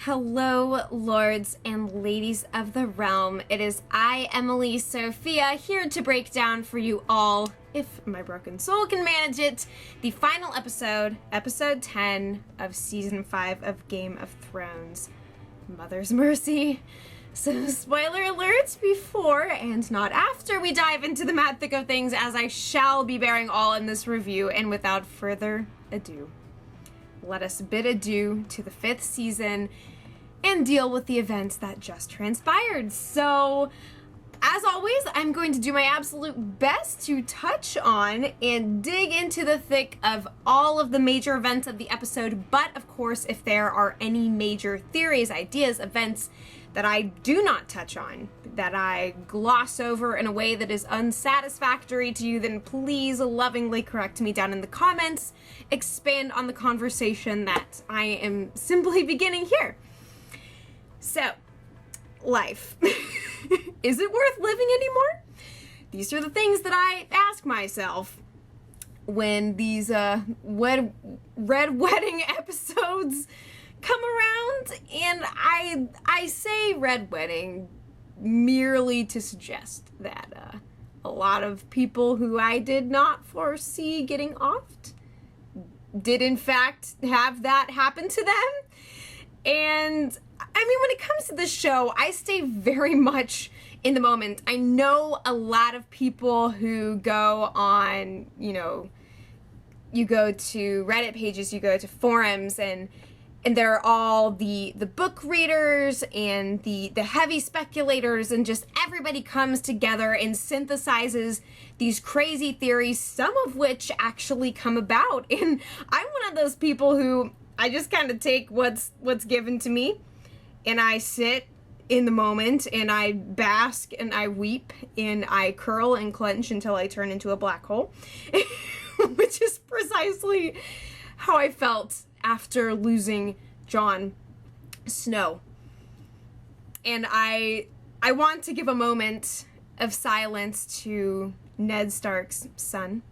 Hello, lords and ladies of the realm. It is I, Emily Sophia, here to break down for you all, if my broken soul can manage it, the final episode, episode 10 of season 5 of Game of Thrones, Mother's Mercy. So spoiler alerts before and not after we dive into the mad thick of things, as I shall be bearing all in this review. And without further ado, let us bid adieu to the 5th season and deal with the events that just transpired. So, as always, I'm going to do my absolute best to touch on and dig into the thick of all of the major events of the episode. But, of course, if there are any major theories, ideas, events that I do not touch on, that I gloss over in a way that is unsatisfactory to you, then please lovingly correct me down in the comments. Expand on the conversation that I am simply beginning here. So, life. Is it worth living anymore? These are the things that I ask myself when these red wedding episodes come around, and I say red wedding merely to suggest that a lot of people who I did not foresee getting offed did in fact have that happen to them. And I mean, when it comes to this show, I stay very much in the moment. I know a lot of people who go on, you go to Reddit pages, you go to forums, and they're all the book readers and the heavy speculators, and just everybody comes together and synthesizes these crazy theories, some of which actually come about. And I'm one of those people who I just kind of take what's given to me, and I sit in the moment, and I bask, and I weep, and I curl and clench until I turn into a black hole, which is precisely how I felt after losing Jon Snow. And I want to give a moment of silence to Ned Stark's son.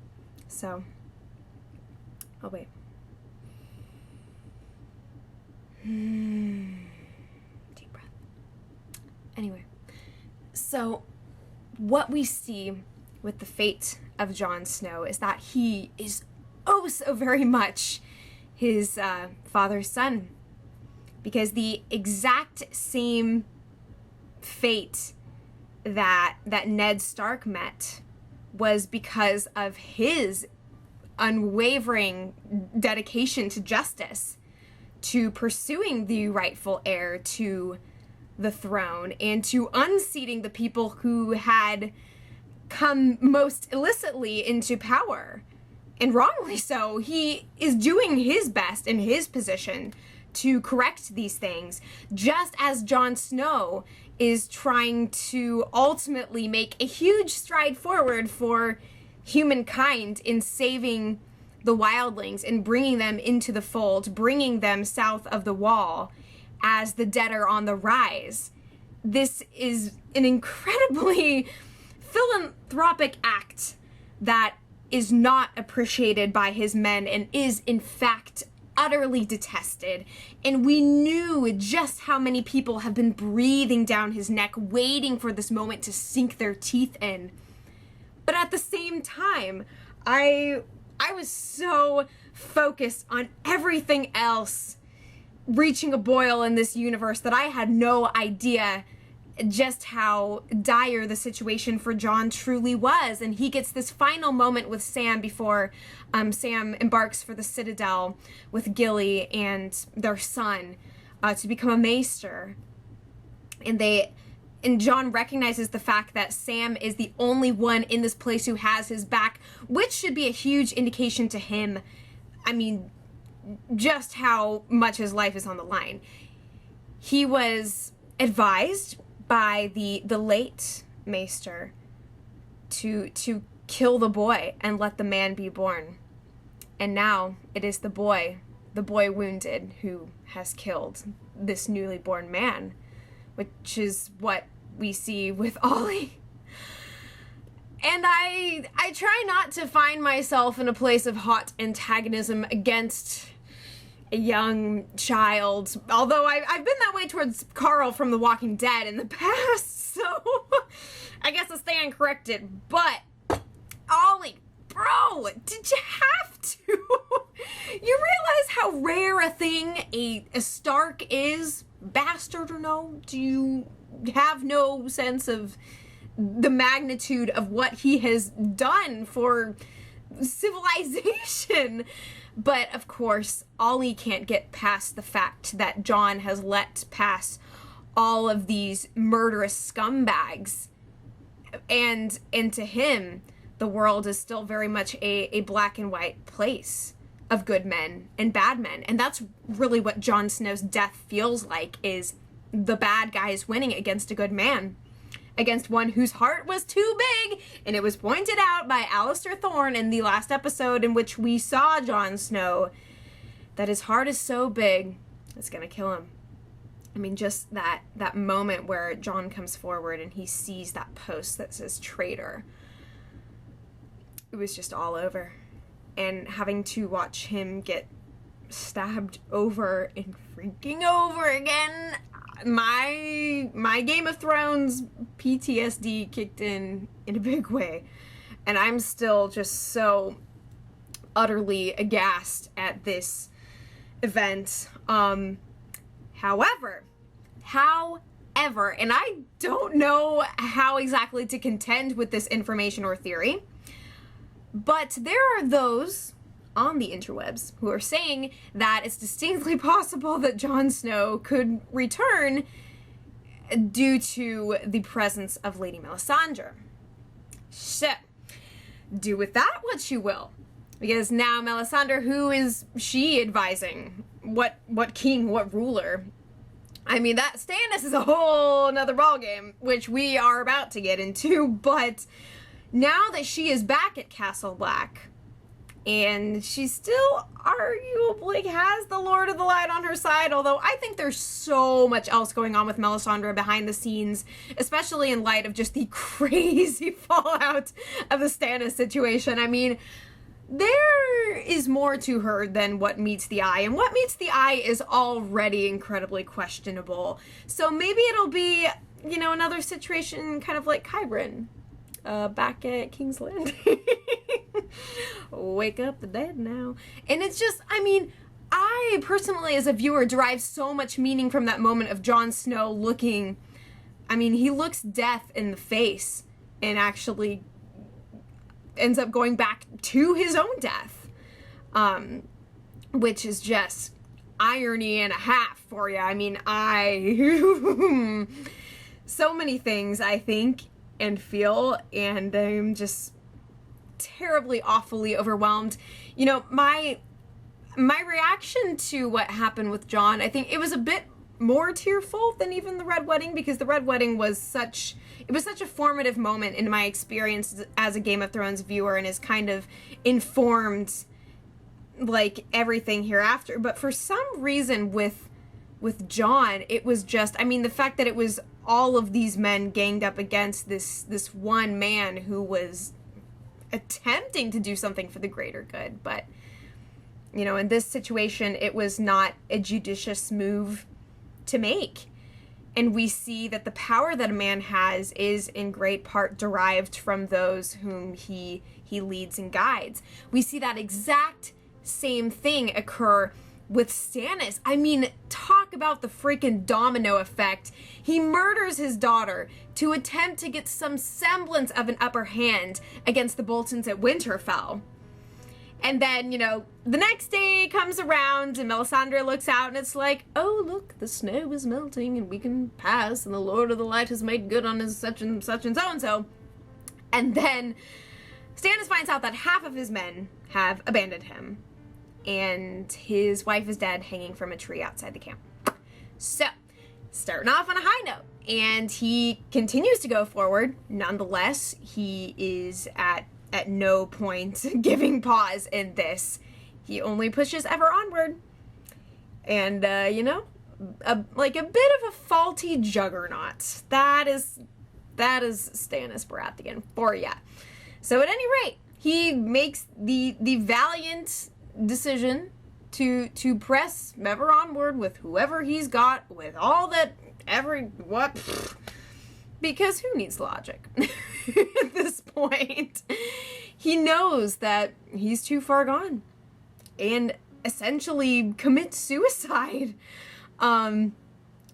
So, I'll wait. Deep breath. Anyway, so what we see with the fate of Jon Snow is that he is oh so very much his father's son, because the exact same fate that Ned Stark met was because of his unwavering dedication to justice, to pursuing the rightful heir to the throne, and to unseating the people who had come most illicitly into power. And wrongly so. He is doing his best in his position to correct these things, just as Jon Snow is trying to ultimately make a huge stride forward for humankind in saving the wildlings and bringing them into the fold, bringing them south of the wall as the dead are on the rise. This is an incredibly philanthropic act that is not appreciated by his men and is in fact utterly detested. And we knew just how many people have been breathing down his neck, waiting for this moment to sink their teeth in. But at the same time, I was so focused on everything else reaching a boil in this universe that I had no idea just how dire the situation for Jon truly was. And he gets this final moment with Sam before Sam embarks for the Citadel with Gilly and their son to become a maester. And Jon recognizes the fact that Sam is the only one in this place who has his back, which should be a huge indication to him. I mean, just how much his life is on the line. He was advised by the late maester to kill the boy and let the man be born. And now it is the boy wounded, who has killed this newly born man, which is what we see with Ollie. And I try not to find myself in a place of hot antagonism against a young child. Although I've been that way towards Carl from The Walking Dead in the past, so I guess I stand corrected. But Ollie, bro, did you have to? You realize how rare a thing a Stark is? Bastard or no? Do you have no sense of the magnitude of what he has done for civilization? But of course, Ollie can't get past the fact that Jon has let pass all of these murderous scumbags. And to him, the world is still very much a black and white place of good men and bad men. And that's really what Jon Snow's death feels like, is the bad guys winning against a good man. Against one whose heart was too big, and it was pointed out by Alistair Thorne in the last episode in which we saw Jon Snow, that his heart is so big, it's gonna kill him. I mean, just that moment where Jon comes forward and he sees that post that says traitor. It was just all over. And having to watch him get stabbed over and freaking over again, my Game of Thrones PTSD kicked in a big way. And I'm still just so utterly aghast at this event. However, and I don't know how exactly to contend with this information or theory, but there are those on the interwebs who are saying that it's distinctly possible that Jon Snow could return due to the presence of Lady Melisandre. So, do with that what you will. Because now Melisandre, who is she advising? What king, what ruler? I mean, that Stannis is a whole nother ballgame, which we are about to get into, but now that she is back at Castle Black, and she still arguably has the Lord of the Light on her side, although I think there's so much else going on with Melisandre behind the scenes, especially in light of just the crazy fallout of the Stannis situation. I mean, there is more to her than what meets the eye, and what meets the eye is already incredibly questionable. So maybe it'll be, you know, another situation kind of like Qyburn, back at King's Landing. Wake up the dead now. And it's just, I mean, I personally as a viewer derive so much meaning from that moment of Jon Snow looking, I mean, he looks death in the face and actually ends up going back to his own death, which is just irony and a half for you. I mean, so many things I think and feel, and I'm just terribly, awfully overwhelmed. You know, my reaction to what happened with Jon, I think it was a bit more tearful than even the Red Wedding, because the Red Wedding was such a formative moment in my experience as a Game of Thrones viewer, and has kind of informed like everything hereafter. But for some reason with Jon, it was just, I mean, the fact that it was all of these men ganged up against this one man who was attempting to do something for the greater good. But, you know, in this situation, it was not a judicious move to make. And we see that the power that a man has is in great part derived from those whom he leads and guides. We see that exact same thing occur with Stannis. I mean, talk about the freaking domino effect. He murders his daughter to attempt to get some semblance of an upper hand against the Boltons at Winterfell. And then, you know, the next day comes around and Melisandre looks out and it's like, oh, look, the snow is melting and we can pass and the Lord of the Light has made good on his such and so-and-so. And then Stannis finds out that half of his men have abandoned him and his wife is dead, hanging from a tree outside the camp. So, starting off on a high note, and he continues to go forward. Nonetheless, he is at no point giving pause in this. He only pushes ever onward. And, you know, like a bit of a faulty juggernaut. That is Stannis Baratheon for ya. So at any rate, he makes the valiant decision to press ever onward with whoever he's got, with all that, because who needs logic at this point? He knows that he's too far gone and essentially commits suicide.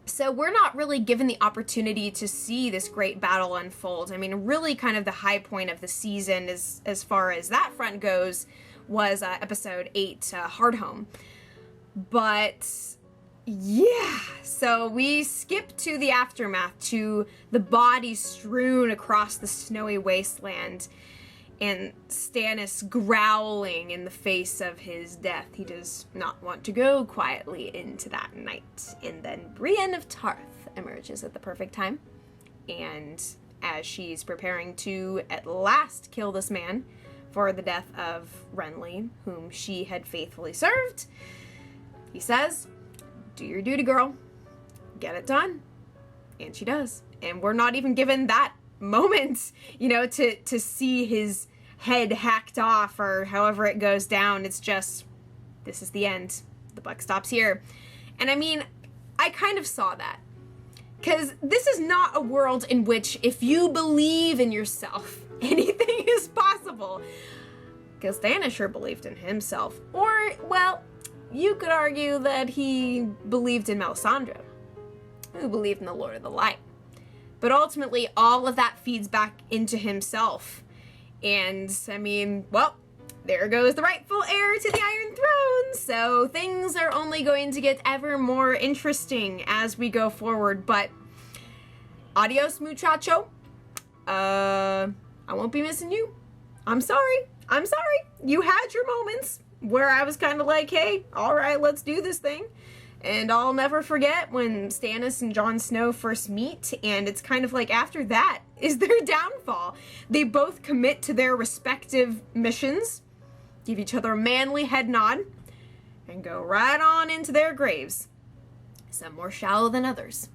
So we're not really given the opportunity to see this great battle unfold. I mean, really kind of the high point of the season as far as that front goes was episode 8, Hardhome. But yeah, so we skip to the aftermath, to the bodies strewn across the snowy wasteland, and Stannis growling in the face of his death. He does not want to go quietly into that night. And then Brienne of Tarth emerges at the perfect time. And as she's preparing to at last kill this man for the death of Renly, whom she had faithfully served, he says, "Do your duty, girl. Get it done." And she does. And we're not even given that moment, to see his head hacked off or however it goes down. It's just, this is the end. The buck stops here. And I mean, I kind of saw that. Because this is not a world in which if you believe in yourself, anything is possible. Because Stannis sure believed in himself. Or, well, you could argue that he believed in Melisandre, who believed in the Lord of the Light. But ultimately, all of that feeds back into himself. And, I mean, well, there goes the rightful heir to the Iron Throne. So things are only going to get ever more interesting as we go forward. But adios, muchacho. I won't be missing you. I'm sorry. You had your moments where I was kind of like, hey, all right, let's do this thing. And I'll never forget when Stannis and Jon Snow first meet, and it's kind of like after that is their downfall. They both commit to their respective missions, give each other a manly head nod, and go right on into their graves. Some more shallow than others,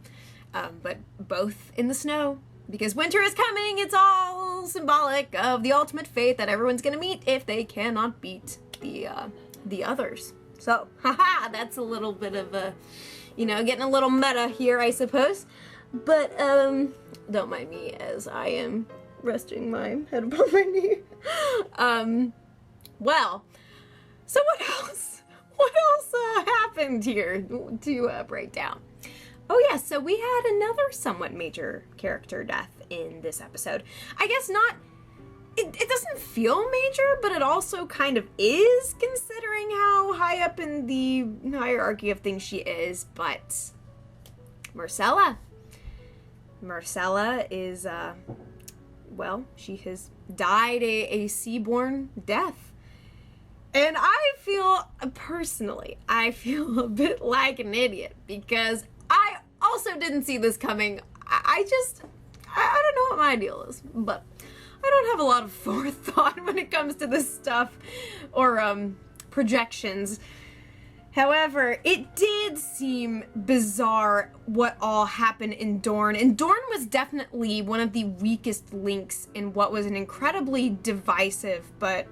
but both in the snow. Because winter is coming, it's all symbolic of the ultimate fate that everyone's gonna meet if they cannot beat the others. So, haha, that's a little bit of a, getting a little meta here, I suppose. But, don't mind me as I am resting my head upon my knee. Well, so what else? What else happened here to break down? Oh yeah, so we had another somewhat major character death in this episode. I guess not, it doesn't feel major, but it also kind of is, considering how high up in the hierarchy of things she is. But Myrcella is, well, she has died a seaborn death. And I feel a bit like an idiot, because I also didn't see this coming. I don't know what my deal is, but I don't have a lot of forethought when it comes to this stuff or projections. However, it did seem bizarre what all happened in Dorne, and Dorne was definitely one of the weakest links in what was an incredibly divisive but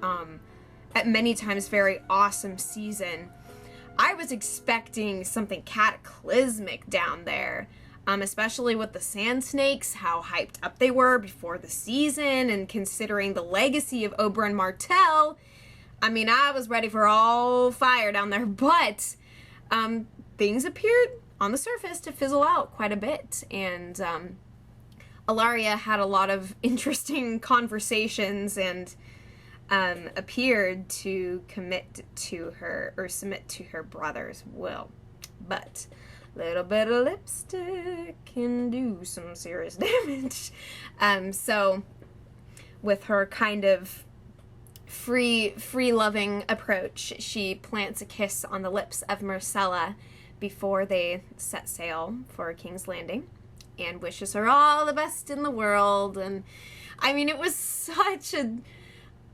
at many times very awesome season. I was expecting something cataclysmic down there. Especially with the Sand Snakes, how hyped up they were before the season, and considering the legacy of Oberyn Martell, I mean, I was ready for all fire down there, but things appeared on the surface to fizzle out quite a bit, and Ellaria had a lot of interesting conversations and appeared to commit to her, or submit to her brother's will, but little bit of lipstick can do some serious damage. So with her kind of free-loving approach, she plants a kiss on the lips of Myrcella before they set sail for King's Landing, and wishes her all the best in the world. And I mean, it was such a,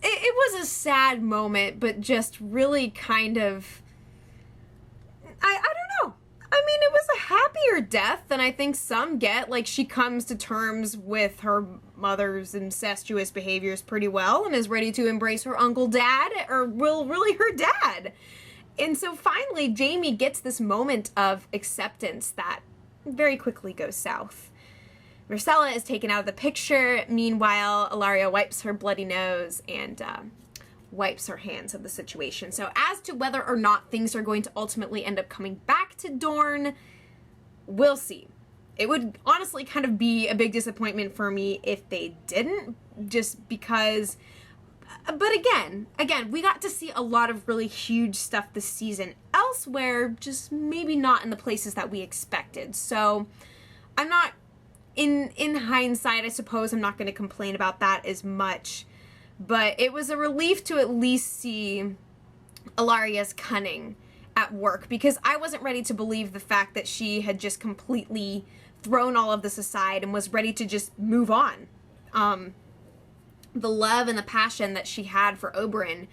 it was a sad moment, but just really kind of, I don't know. I mean, it was a happier death than I think some get. Like, she comes to terms with her mother's incestuous behaviors pretty well and is ready to embrace her uncle dad, or, well, really her dad. And so finally, Jaime gets this moment of acceptance that very quickly goes south. Myrcella is taken out of the picture. Meanwhile, Ellaria wipes her bloody nose and wipes her hands of the situation. So as to whether or not things are going to ultimately end up coming back to Dorne, we'll see. It would honestly kind of be a big disappointment for me if they didn't, just because... But again, we got to see a lot of really huge stuff this season elsewhere, just maybe not in the places that we expected. So I'm not, in hindsight, I suppose I'm not going to complain about that as much. But it was a relief to at least see Ellaria's cunning at work, because I wasn't ready to believe the fact that she had just completely thrown all of this aside and was ready to just move on. The love and the passion that she had for Oberyn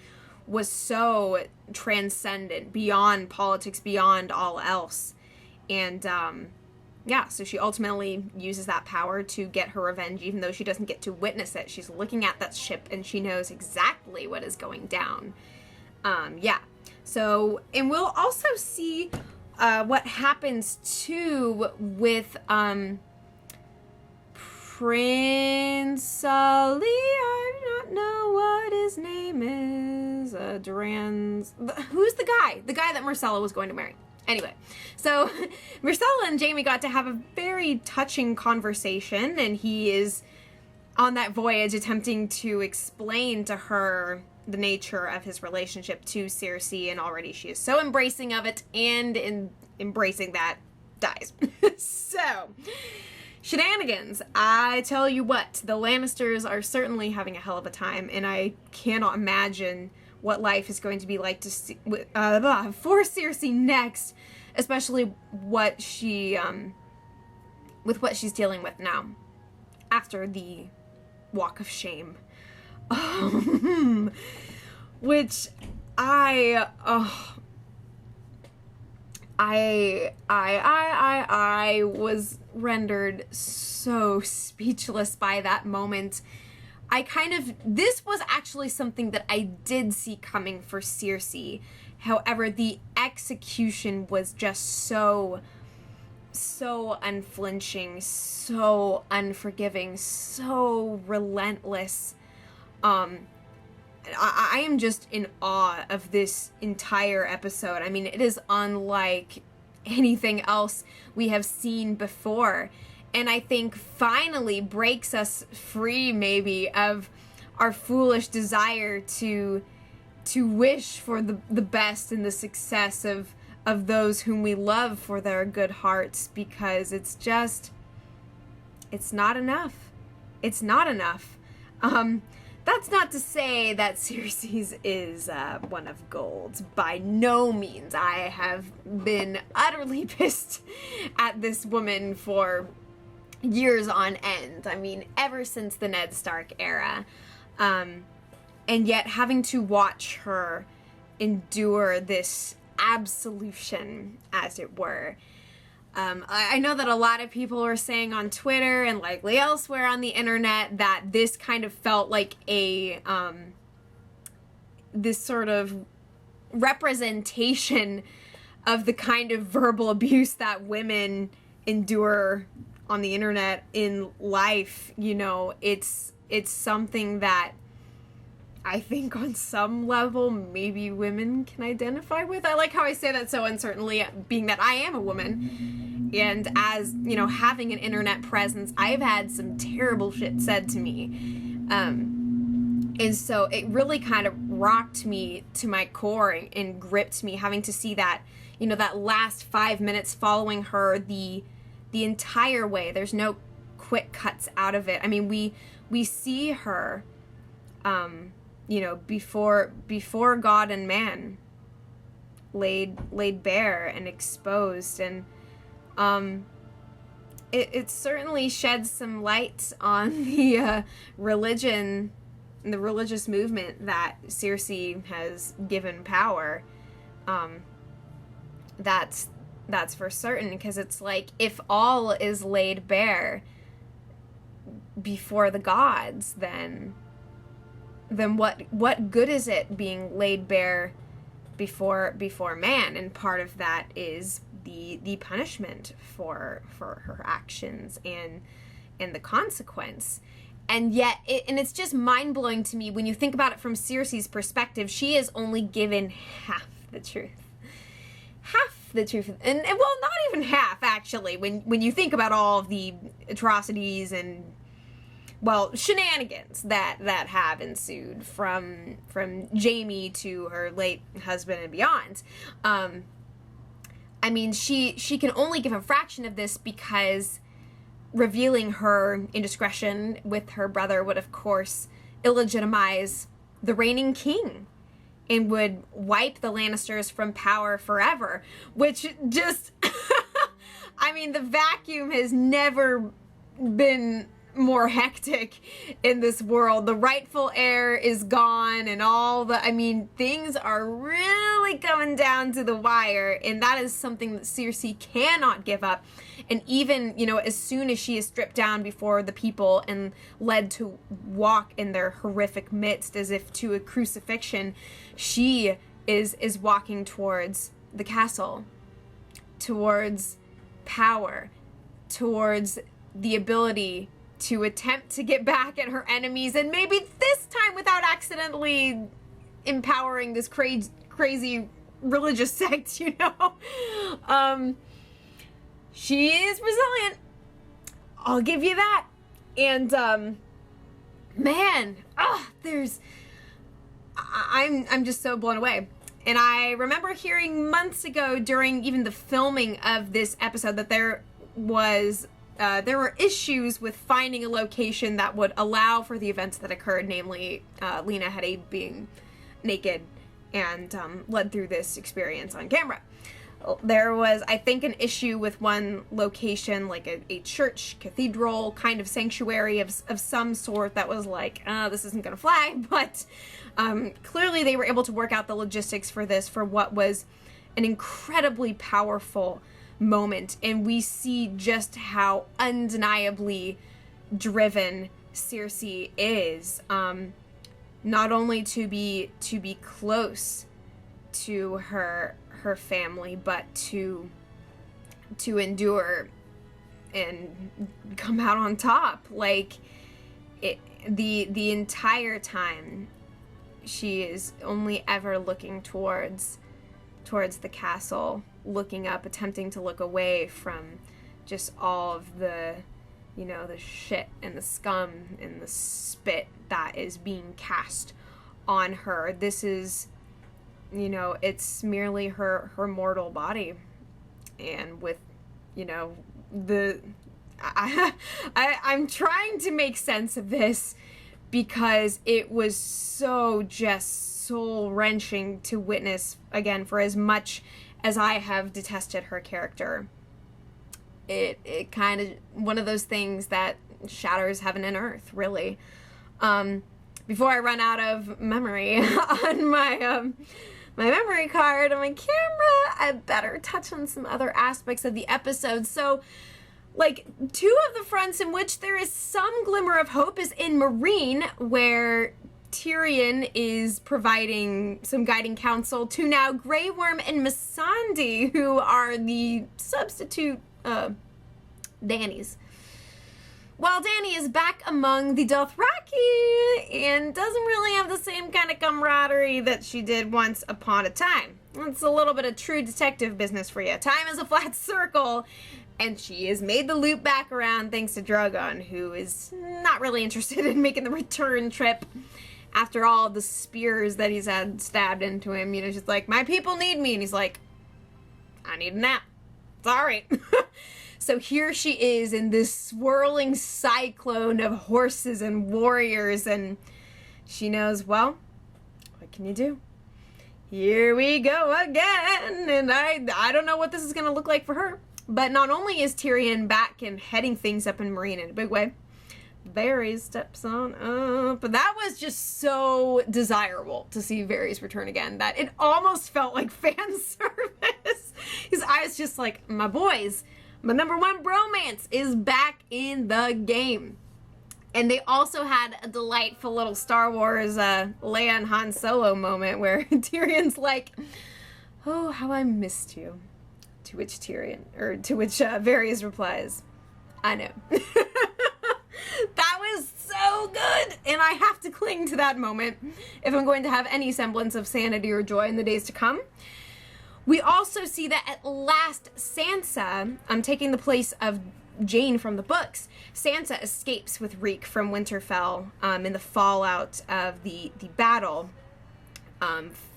was so transcendent, beyond politics, beyond all else. And, yeah, so she ultimately uses that power to get her revenge, even though she doesn't get to witness it. She's looking at that ship and she knows exactly what is going down. Yeah. So, and we'll also see what happens too with Prince Ali, I do not know what his name is. Who's the guy? The guy that Myrcella was going to marry. Anyway, so Myrcella and Jaime got to have a very touching conversation, and he is on that voyage attempting to explain to her the nature of his relationship to Cersei, and already she is so embracing of it, and in embracing that, dies. So... shenanigans. I tell you what, the Lannisters are certainly having a hell of a time, and I cannot imagine what life is going to be like to see, for Cersei next, especially what she, with what she's dealing with now, after the Walk of Shame. Which I was rendered so speechless by that moment. This was actually something that I did see coming for Cersei. However, the execution was just so unflinching, so unforgiving, so relentless. I am just in awe of this entire episode. I mean, it is unlike anything else we have seen before. And I think finally breaks us free, maybe, of our foolish desire to wish for the best and the success of those whom we love for their good hearts, because it's not enough. It's not enough. That's not to say that Cersei's is one of gold. By no means. I have been utterly pissed at this woman for years on end. I mean, ever since the Ned Stark era. And yet having to watch her endure this absolution, as it were. I know that a lot of people are saying on Twitter and likely elsewhere on the internet that this kind of felt like a, this sort of representation of the kind of verbal abuse that women endure on the internet in life. You know, it's something that I think on some level maybe women can identify with. I like how I say that so uncertainly, being that I am a woman. And as, you know, having an internet presence, I've had some terrible shit said to me. And so it really kind of rocked me to my core and gripped me, having to see that, you know, that last 5 minutes following her the entire way. There's no quick cuts out of it. I mean, we see her, you know, before God and man, laid bare and exposed, and it certainly sheds some light on the religion, the religious movement that Cersei has given power. That's for certain, because it's like, if all is laid bare before the gods, then what good is it being laid bare before man, and part of that is the punishment for her actions and the consequence. And yet, it's just mind-blowing to me when you think about it from Cersei's perspective. She is only given half the truth. Half the truth. And well, not even half, actually, when you think about all of the atrocities and, well, shenanigans that have ensued from Jaime to her late husband and beyond. I mean, she can only give a fraction of this because revealing her indiscretion with her brother would, of course, illegitimize the reigning king and would wipe the Lannisters from power forever, which just, I mean, the vacuum has never been more hectic in this world. The rightful heir is gone, and things are really coming down to the wire, and that is something that Cersei cannot give up. And even, as soon as she is stripped down before the people and led to walk in their horrific midst as if to a crucifixion, she is walking towards the castle, towards power, towards the ability to attempt to get back at her enemies, and maybe this time without accidentally empowering this crazy religious sect, She is resilient. I'll give you that. And, I'm just so blown away. And I remember hearing months ago during even the filming of this episode that there were issues with finding a location that would allow for the events that occurred, namely Lena Headey being naked and led through this experience on camera. There was, I think, an issue with one location, like a church, cathedral, kind of sanctuary of some sort that was like, this isn't going to fly, but clearly they were able to work out the logistics for this for what was an incredibly powerful moment, and we see just how undeniably driven Cersei is, not only to be close to her family, but to endure and come out on top. Like, the entire time she is only ever looking towards the castle, looking up, attempting to look away from just all of the the shit and the scum and the spit that is being cast on her. This is, it's merely her mortal body. And with, I'm trying to make sense of this because it was so just soul-wrenching to witness, again, for as much as I have detested her character. It kind of, one of those things that shatters heaven and earth, really. Before I run out of memory on my memory card on my camera, I better touch on some other aspects of the episode. So, like, two of the fronts in which there is some glimmer of hope is in Meereen, where Tyrion is providing some guiding counsel to now Grey Worm and Missandei, who are the substitute Dany's. While Dany is back among the Dothraki and doesn't really have the same kind of camaraderie that she did once upon a time. It's a little bit of true detective business for you. Time is a flat circle, and she has made the loop back around thanks to Drogon, who is not really interested in making the return trip after all the spears that he's had stabbed into him. She's like, my people need me, and he's like, I need a nap. Sorry. So here she is in this swirling cyclone of horses and warriors, and she knows, well, what can you do? Here we go again, and I don't know what this is going to look like for her. But not only is Tyrion back and heading things up in Meereen in a big way, Varys steps on up. But that was just so desirable to see Varys return again that it almost felt like fan service. His eyes just like, my boys, my number one bromance is back in the game. And they also had a delightful little Star Wars Leia and Han Solo moment where Tyrion's like, "Oh, how I missed you." To which Varys replies, "I know." That was so good, and I have to cling to that moment if I'm going to have any semblance of sanity or joy in the days to come. We also see that at last Sansa, taking the place of Jane from the books, Sansa escapes with Reek from Winterfell in the fallout of the battle.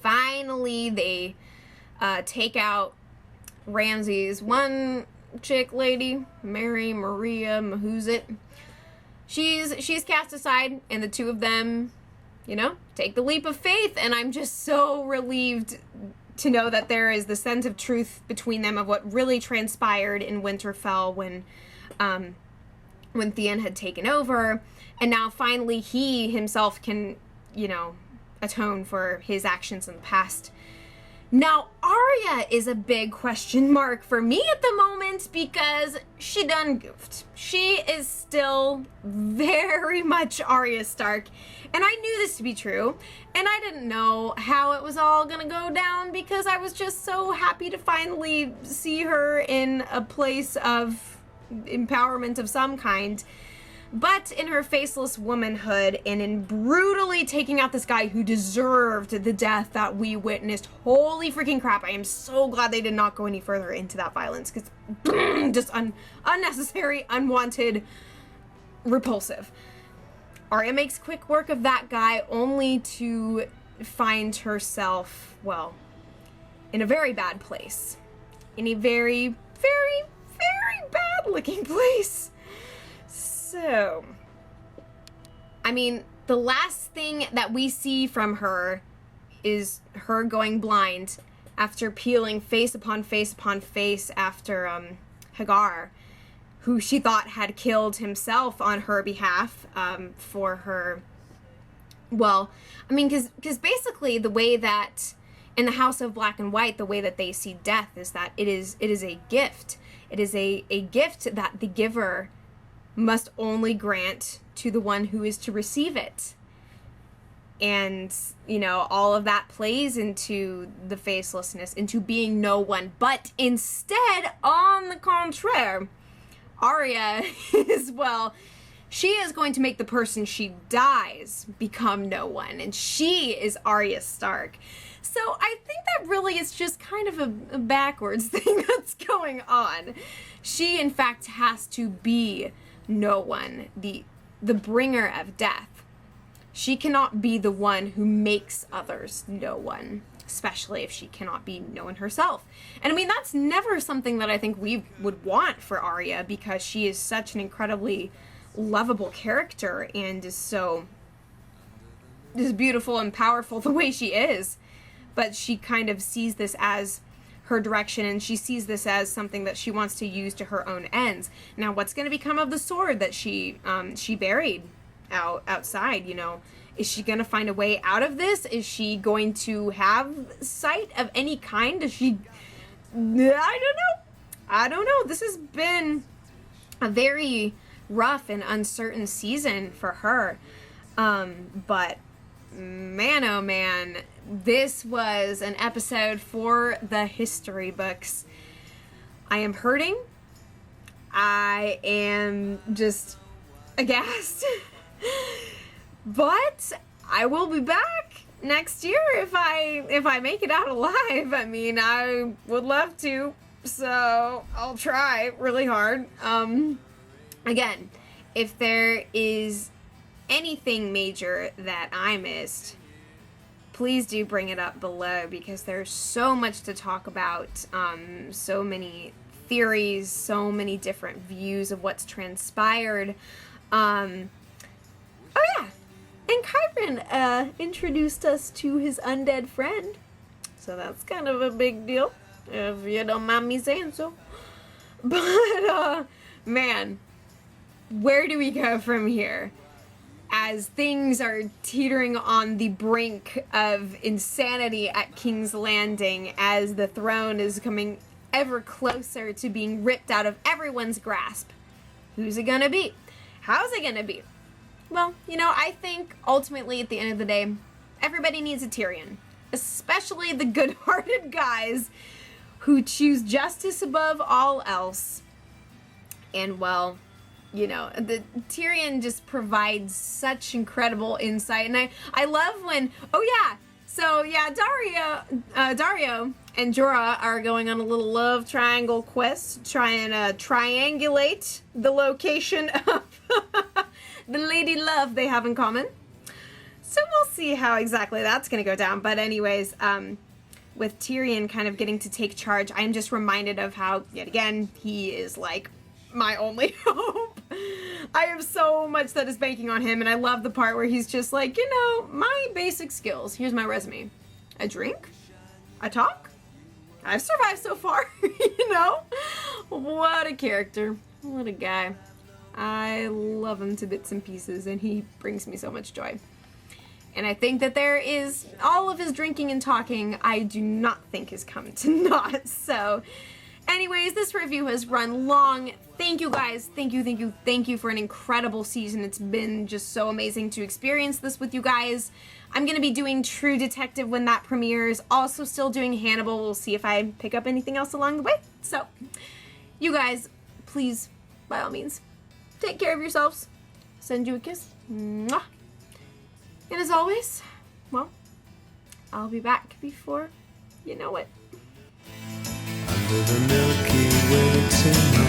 Finally, they take out Ramsay's one chick lady, Mary Maria Mahuzit. She's cast aside, and the two of them, take the leap of faith, and I'm just so relieved to know that there is the sense of truth between them of what really transpired in Winterfell when Theon had taken over, and now finally he himself can, atone for his actions in the past. Now, Arya is a big question mark for me at the moment because she done goofed. She is still very much Arya Stark, and I knew this to be true, and I didn't know how it was all gonna go down because I was just so happy to finally see her in a place of empowerment of some kind. But in her faceless womanhood and in brutally taking out this guy who deserved the death that we witnessed, holy freaking crap, I am so glad they did not go any further into that violence, because just unnecessary, unwanted, repulsive. Arya makes quick work of that guy only to find herself, well, in a very bad place. In a very, very, very bad looking place. So, the last thing that we see from her is her going blind after peeling face upon face upon face after Hagar, who she thought had killed himself on her behalf for her. Well, because basically the way that in the House of Black and White, the way that they see death is that it is a gift. It is a gift that the giver must only grant to the one who is to receive it. And, all of that plays into the facelessness, into being no one. But instead, on the contraire, Arya is, she is going to make the person she dies become no one. And she is Arya Stark. So I think that really is just kind of a backwards thing that's going on. She, in fact, has to be no one, the bringer of death. She cannot be the one who makes others no one, especially if she cannot be no one herself. And that's never something that I think we would want for Arya, because she is such an incredibly lovable character and is so just beautiful and powerful the way she is. But she kind of sees this as her direction, and she sees this as something that she wants to use to her own ends. Now, what's going to become of the sword that she buried outside? Is she going to find a way out of this? Is she going to have sight of any kind? Is she? I don't know. This has been a very rough and uncertain season for her. But man, oh man, this was an episode for the history books. I am hurting. I am just aghast. But I will be back next year if I make it out alive. I would love to, so I'll try really hard. Again, if there is anything major that I missed, please do bring it up below, because there's so much to talk about, so many theories, so many different views of what's transpired. Oh yeah, and Kyron introduced us to his undead friend, so that's kind of a big deal, if you don't mind me saying so. But man, where do we go from here? As things are teetering on the brink of insanity at King's Landing, as the throne is coming ever closer to being ripped out of everyone's grasp. Who's it gonna be? How's it gonna be? Well, you know, I think ultimately at the end of the day, everybody needs a Tyrion. Especially the good-hearted guys who choose justice above all else. And, well, you know, the Tyrion just provides such incredible insight. And I love when, oh yeah, so yeah, Dario and Jorah are going on a little love triangle quest, trying to triangulate the location of the lady love they have in common. So we'll see how exactly that's going to go down. But anyways, with Tyrion kind of getting to take charge, I'm just reminded of how, yet again, he is like my only hope. I have so much that is banking on him, and I love the part where he's just like, you know, my basic skills. Here's my resume. I drink. I talk. I've survived so far, you know? What a character. What a guy. I love him to bits and pieces, and he brings me so much joy. And I think that there is, all of his drinking and talking, I do not think has come to naught. So, anyways, this review has run long. Thank you guys. Thank you for an incredible season. It's been just so amazing to experience this with you guys. I'm going to be doing True Detective when that premieres. Also still doing Hannibal. We'll see if I pick up anything else along the way. So, you guys, please, by all means, take care of yourselves. Send you a kiss. Mwah. And as always, well, I'll be back before you know it. Under the Milky Way tonight.